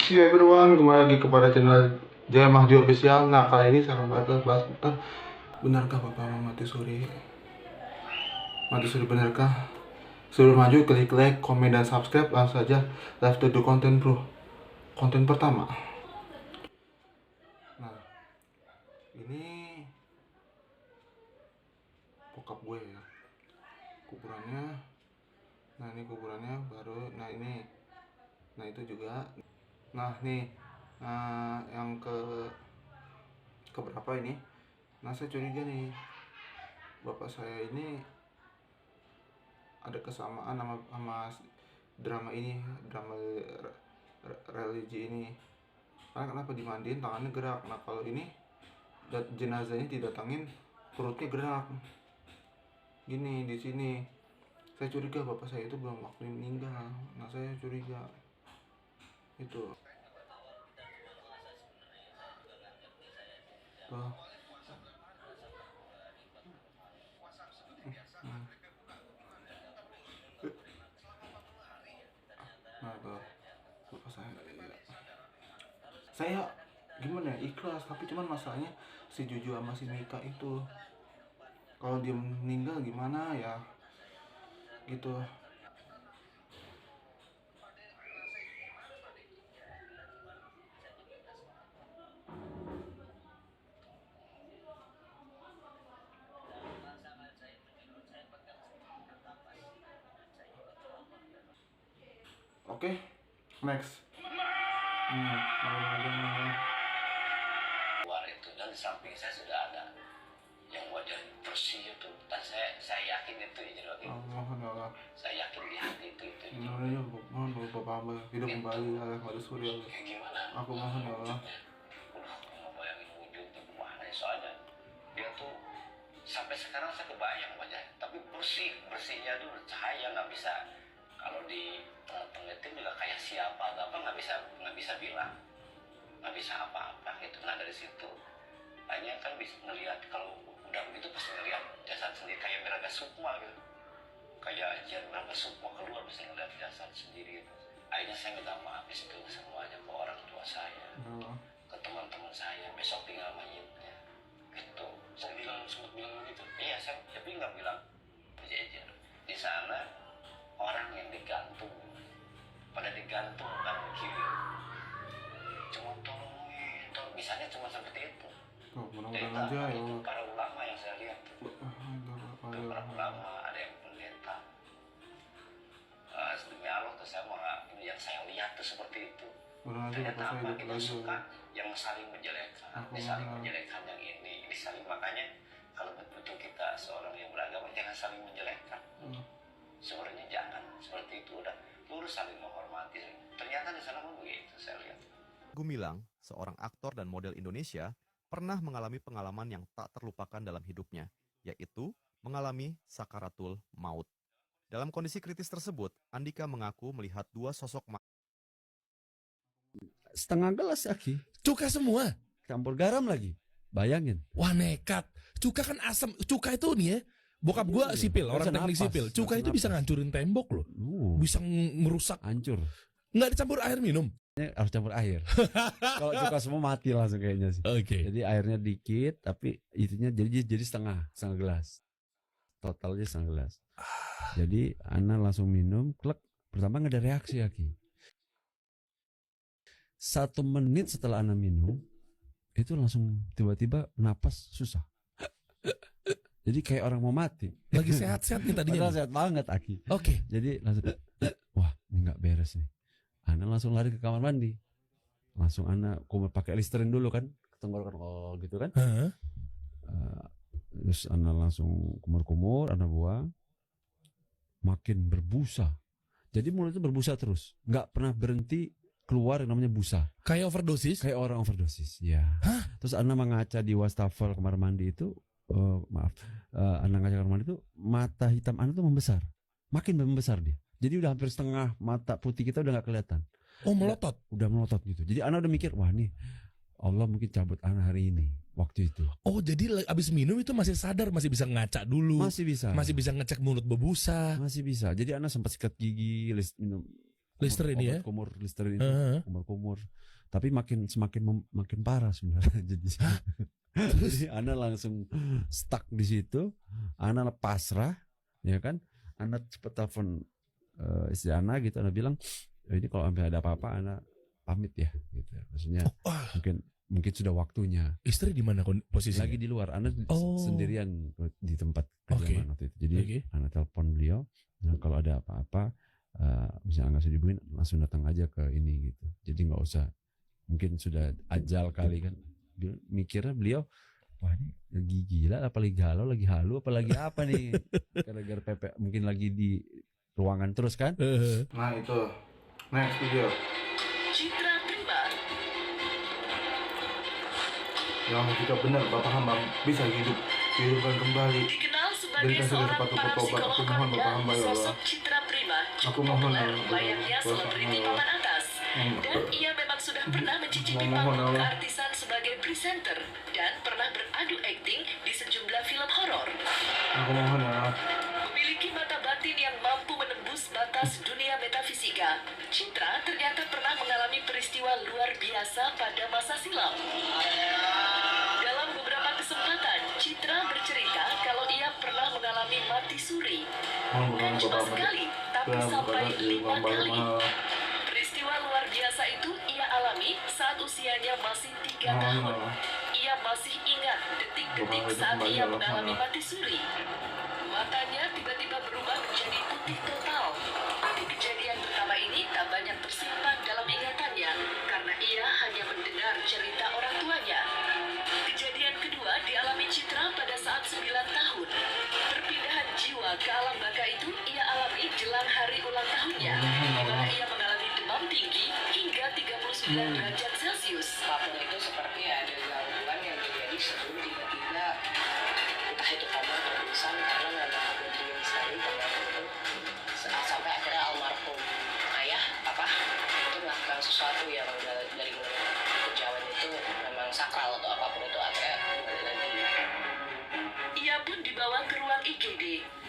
Iya everyone, kembali lagi kepada channel Jaya Mahdi Official. Nah kali ini saya akan bahas tentang benarkah Bapak Muhammad Mati Suri benarkah? Sebelum lanjut klik like, komen dan subscribe. Langsung saja live to the content bro. Konten pertama. Nah ini bokap gue ya. Kuburannya. Nah ini kuburannya baru. Nah ini. Nah itu juga. Nah nih yang ke berapa ini? Nah saya curiga nih bapak saya ini ada kesamaan sama drama ini, drama religi ini. Karena kenapa dimandiin tangannya gerak. Nah kalau ini jenazahnya didatangin perutnya gerak. Gini di sini saya curiga bapak saya itu belum waktu meninggal. Nah saya curiga itu tuh. Nah tuh bapak saya gimana ya, ikhlas, tapi cuman masalahnya si Juju sama si Mika itu kalau dia meninggal gimana ya gitu. Oke, next. Luar itu, dan di samping saya sudah ada yang wajah bersih itu, dan saya yakin itu ya jadi wakil. Mohon ya Allah. Saya yakin di hati itu. Mohon Bapak hamba hidup kembali Allah Mati Suri Allah. Kayak gimana? Aku mohon ya Allah. Aku nggak bayangin wujudnya gimana ya, soalnya dia tuh sampai sekarang saya kebayang wajahnya, tapi bersihnya tuh cahaya nggak bisa. Kalau di tengah-tengah itu juga kayak siapa atau apa nggak bisa bilang, nggak bisa apa-apa gitu. Nah dari situ hanya kan bisa ngelihat, kalau udah begitu pasti ngelihat jasad sendiri kayak Miraga Sukma gitu, kayak ajian Miraga Sukma keluar bisa ngelihat jasad sendiri gitu. Akhirnya saya minta maaf itu semuanya ke orang tua saya, ke teman-teman saya, besok tinggal mayitnya gitu. Saya sempat bilang gitu, iya saya, tapi nggak bilang berjejer. Di sana orang yang digantung pada digantung kan kiri, cuma tolongin, bisanya cuma seperti itu. Mudah-mudahan aja ya Allah. Para ulama yang saya lihat tuh, para ulama, ada yang pendeta. Demi Allah tuh saya yang saya lihat tuh seperti itu. Ternyata apa, kita suka yang saling menjelekkan, saling menjelekkan yang ini saling. Makanya kalau betul kita seorang yang beragama jangan saling menjelekkan. Sebenarnya jangan seperti itu, udah lurus saling menghormati. Ternyata di sana pun begitu saya lihat. Gumilang, seorang aktor dan model Indonesia, pernah mengalami pengalaman yang tak terlupakan dalam hidupnya, yaitu mengalami sakaratul maut. Dalam kondisi kritis tersebut, Andika mengaku melihat dua sosok setengah gelas lagi, Cuka semua. campur garam lagi. Bayangin. Wah nekat. Cuka kan asam. Cuka itu nih ya, bokap gua sipil, orang teknik sipil. Cuka itu bisa ngancurin tembok loh. Bisa merusak. Hancur. Nggak dicampur air minum. Harus campur air. Kalau cuka semua mati langsung kayaknya sih. Oke. Jadi airnya dikit, tapi itunya jadi setengah gelas. Totalnya setengah gelas. Jadi Ana langsung minum, klek. Pertama nggak ada reaksi lagi. 1 menit setelah Ana minum, itu langsung tiba-tiba napas susah. Jadi kayak orang mau mati. Lagi sehat-sehat nih tadinya. Padahal sehat banget Aki. Oke. Jadi langsung, wah ini nggak beres nih. Ana langsung lari ke kamar mandi. Langsung Ana pakai Listerine dulu kan, tenggorokan gitu kan. Terus Ana langsung kumur-kumur, Ana buang. Makin berbusa. Jadi mulutnya berbusa terus, nggak pernah berhenti keluar yang namanya busa. Kayak overdosis? Kayak orang overdosis, ya. Hah? Terus Ana mengaca di wastafel kamar mandi itu, Ana ngaca kamar mandi itu, mata hitam Ana tuh membesar, makin membesar dia. Jadi udah hampir setengah mata putih kita udah nggak kelihatan. Oh melotot? Udah melotot gitu. Jadi Ana udah mikir, wah nih Allah mungkin cabut Ana hari ini. Waktu itu. Oh jadi abis minum itu masih sadar, masih bisa ngaca dulu. Masih bisa. Masih bisa ngecek mulut berbusa. Masih bisa. Jadi Ana sempat sikat gigi, minum Listerin ya. Kumur Listerin itu, kumur-kumur. Tapi makin parah sebenarnya. Jadi Ana langsung stuck di situ. Ana pasrah, ya kan? Ana cepat telepon istri Ana gitu. Ana bilang, ini kalau sampai ada apa-apa, Ana pamit ya, gitu. Maksudnya mungkin sudah waktunya. Istri di mana posisinya? Lagi di luar. Ana sendirian di tempat kerjaan waktu itu. Jadi Ana telepon beliau. Nah, kalau ada apa-apa, misalnya nggak usah dihubungin, langsung datang aja ke ini gitu. Jadi nggak usah. Mungkin sudah ajal kali kan. Mikirnya beliau, wah ini lagi gila, apa lagi galau, lagi halu, apa lagi apa nih? Gara-gara Pepe mungkin lagi di ruangan terus kan? Nah itu, next video. Citra Prima. Yang jika benar Bapak hamba bisa dihidupkan kembali. Dikenal sebagai Berikan saja seorang sepatu para bertobat. Aku mohon Bapak hamba ya Allah. sosok Citra Prima Aku cukup mohon populer Allah. layaknya selebriti papan atas. Dan ia memang sudah pernah mencicipi panggung keartisan sebagai presenter dan pernah beradu akting di sejumlah film horor. Aku mohon ya. Memiliki mata batin yang mampu menembus batas dunia metafisika, Citra ternyata pernah mengalami peristiwa luar biasa pada masa silam. Dalam beberapa kesempatan, Citra bercerita kalau ia pernah mengalami mati suri. Bukan cuma sekali, tapi sampai 5 kali. Peristiwa luar biasa itu ia alami saat usianya masih 3 tahun. Ia masih ingat detik-detik saat ia mengalami mati suri. Matanya tiba-tiba berubah menjadi putih total. Kejadian pertama ini tak banyak tersimpan dalam ingatannya karena ia hanya mendengar cerita orang tuanya. Kejadian kedua dialami Citra pada saat 9 tahun. Perpindahan jiwa ke alam baka itu ia alami jelang hari ulang tahunnya, di mana ia mengalami demam tinggi hingga 39 derajat Celcius. Apapun itu seperti ada gangguan yang terjadi sebelum tiba-tiba entah itu kamar terpisah karena nggak ada yang sekali sampai akhirnya almarhum ayah papa itu melakukan sesuatu yang dari kejauhan itu memang sakral atau apapun itu akhirnya kembali lagi. Ia pun dibawa ke ruang IGD,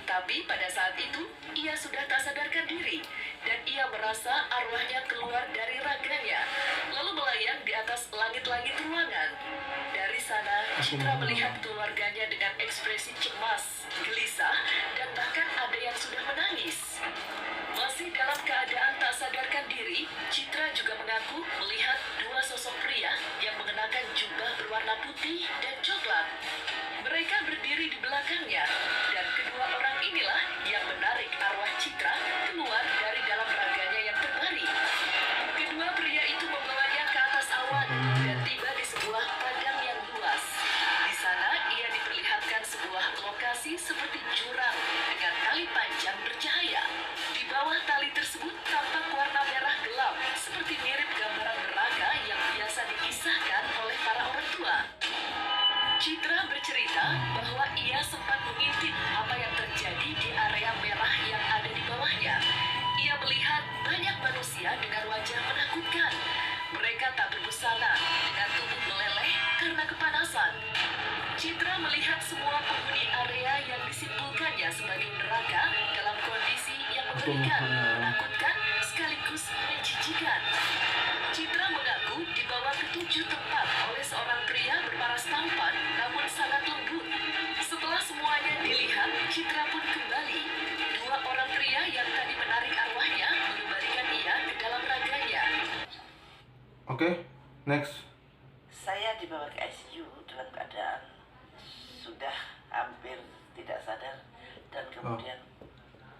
tapi pada saat itu ia sudah tak sadarkan diri dan ia merasa arwahnya keluar dari raganya lalu melayang di atas langit-langit ruangan. Dari sana Citra melihat keluarganya dengan ekspresi cemas, gelisah, dan bahkan ada yang sudah menangis. Masih dalam keadaan tak sadarkan diri, Citra juga mengaku melihat dua sosok pria yang mengenakan jubah berwarna putih dan coklat. Mereka berdiri di belakangnya, dan kedua orang inilah yang menarik arwah Citra keluar dari dalam raganya yang terbaring. Kedua pria itu membawanya ke atas awan dan tiba di sebuah padang yang luas. Di sana ia diperlihatkan sebuah lokasi seperti jurang dengan tali panjang bercahaya. Di bawah tali tersebut tampak warna merah gelap seperti mirip gambaran neraka yang biasa dikisahkan oleh para orang tua. Citra bercerita bahwa ia sempat mengintip apa yang terjadi di area merah yang ada di bawahnya. Ia melihat banyak manusia dengan wajah menakutkan. Mereka tak berbusana, dengan tubuh meleleh karena kepanasan. Citra melihat semua penghuni area yang disimpulkannya sebagai neraka dalam kondisi yang mengerikan, menakutkan, sekaligus menjijikan. Citra mengaku dibawa ke 7 tempat oleh seorang pria berparas tampan namun sangat lembut. Setelah semuanya dilihat, Citra pun kembali. Dua orang pria yang tadi menarik arwahnya mengembalikan ia ke dalam raganya. Oke, next. Saya dibawa ke ICU dalam keadaan sudah hampir tidak sadar dan kemudian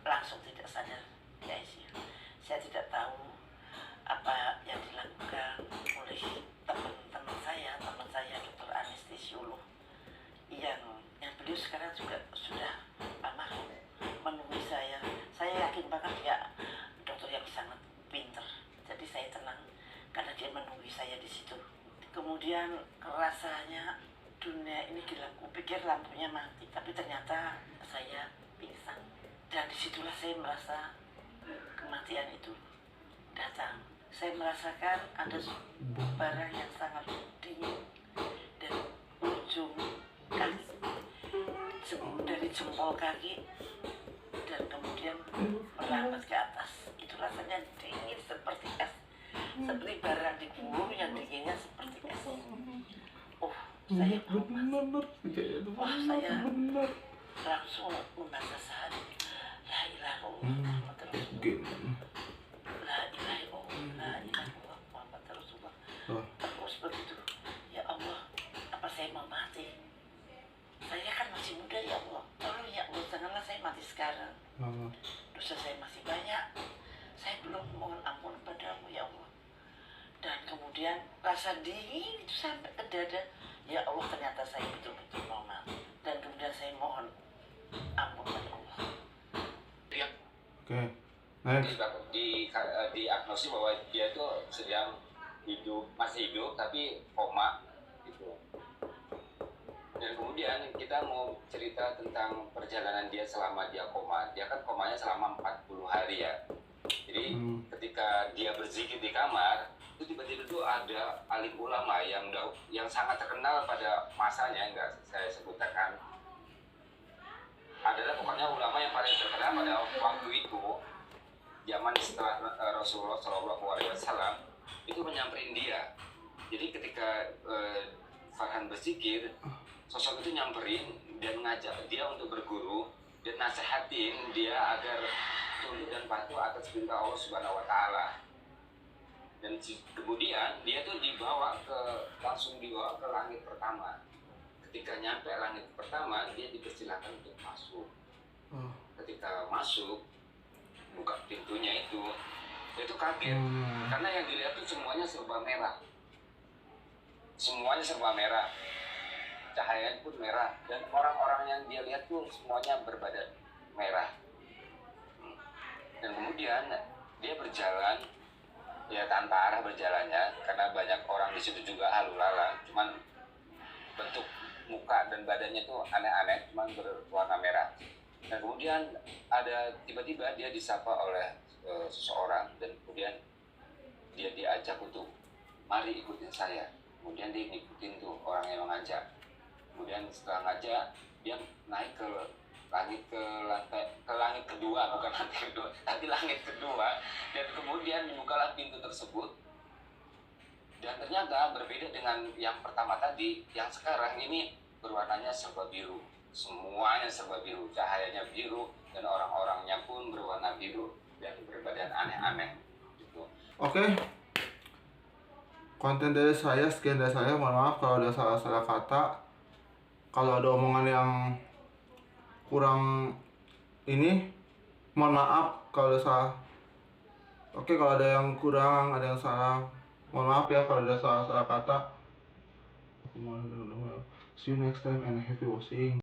langsung tidak sadar di ICU. Saya tidak tahu apa yang dilakukan oleh teman saya dokter anestesiolog yang beliau sekarang juga sudah almarhum menemui saya yakin banget dia dokter yang sangat pintar, jadi saya tenang karena dia menunggu saya di situ. Kemudian rasanya dunia ini gelap, kupikir lampunya mati, tapi ternyata saya pingsan dan disitulah saya merasa kematian itu datang. Saya merasakan ada barang yang sangat dingin dan ujung kaki dari jempol kaki dan kemudian merambat ke atas. Itu rasanya dingin seperti barang dibuang yang dinginnya seperti es. Saya benar saya langsung membaca syahadat la ilaha illallah Muhammadur Rasulullah. La ilaha illallah, la ilaha illallah Muhammadur Rasulullah. Aku seperti itu. Ya Allah, apa saya mau mati? Saya kan masih muda ya Allah. Tolong ya Allah, janganlah saya mati sekarang. Dosa saya masih banyak. Saya belum mohon ampun padamu ya Allah. Dan kemudian rasa dingin itu sampai ke dada. Ya Allah, ternyata saya betul-betul mau mati. Dan kemudian saya mohon ampun pada Allah. Oke, next. Diagnosis bahwa dia itu sedang masih hidup tapi koma gitu. Dan kemudian kita mau cerita tentang perjalanan dia selama dia koma. Dia kan komanya selama 40 hari ya. Jadi ketika dia berzikir di kamar, itu tiba-tiba tuh ada alim ulama yang sangat terkenal pada masanya, enggak saya sebutkan, adalah pokoknya ulama yang paling terkenal pada waktu itu, zaman setelah Rasulullah SAW itu menyamperin dia. Jadi ketika Farhan berzikir, sosok itu nyamperin dan ngajak dia untuk berguru dan nasihatin dia agar tunduk dan patuh atas perintah Allah Subhanahu wa Ta'ala. Dan kemudian dia tuh langsung dibawa ke langit pertama. Ketika nyampe langit pertama, dia dipersilakan untuk masuk. Ketika masuk, buka pintunya itu, dia tuh kaget karena yang dilihat tuh semuanya serba merah. Semuanya serba merah, cahayanya pun merah, dan orang-orang yang dia lihat tuh semuanya berbadan merah. Dan kemudian dia berjalan, ya tanpa arah berjalannya, karena banyak orang di situ juga halu lala, cuman bentuk muka dan badannya tuh aneh-aneh, cuman berwarna merah. Dan kemudian tiba-tiba dia disapa oleh seseorang, dan kemudian dia diajak untuk mari ikutin saya. Kemudian dia ngikutin tuh orang yang mengajak. Kemudian setelah ngajak, dia naik ke langit kedua, bukan lantai kedua, tapi langit kedua. Dan kemudian dibukalah pintu tersebut. Dan ternyata berbeda dengan yang pertama tadi, yang sekarang ini berwarnanya serba biru. Semuanya serba biru, cahayanya biru, dan orang-orangnya pun berwarna biru dan berbadan aneh-aneh. Gitu. Oke. Konten dari saya, sekian dari saya. Mohon maaf kalau ada salah-salah kata. Kalau ada omongan yang kurang ini, mohon maaf kalau ada salah. Oke, kalau ada yang kurang, ada yang salah, mohon maaf ya kalau ada salah-salah kata. See you next time and happy watching.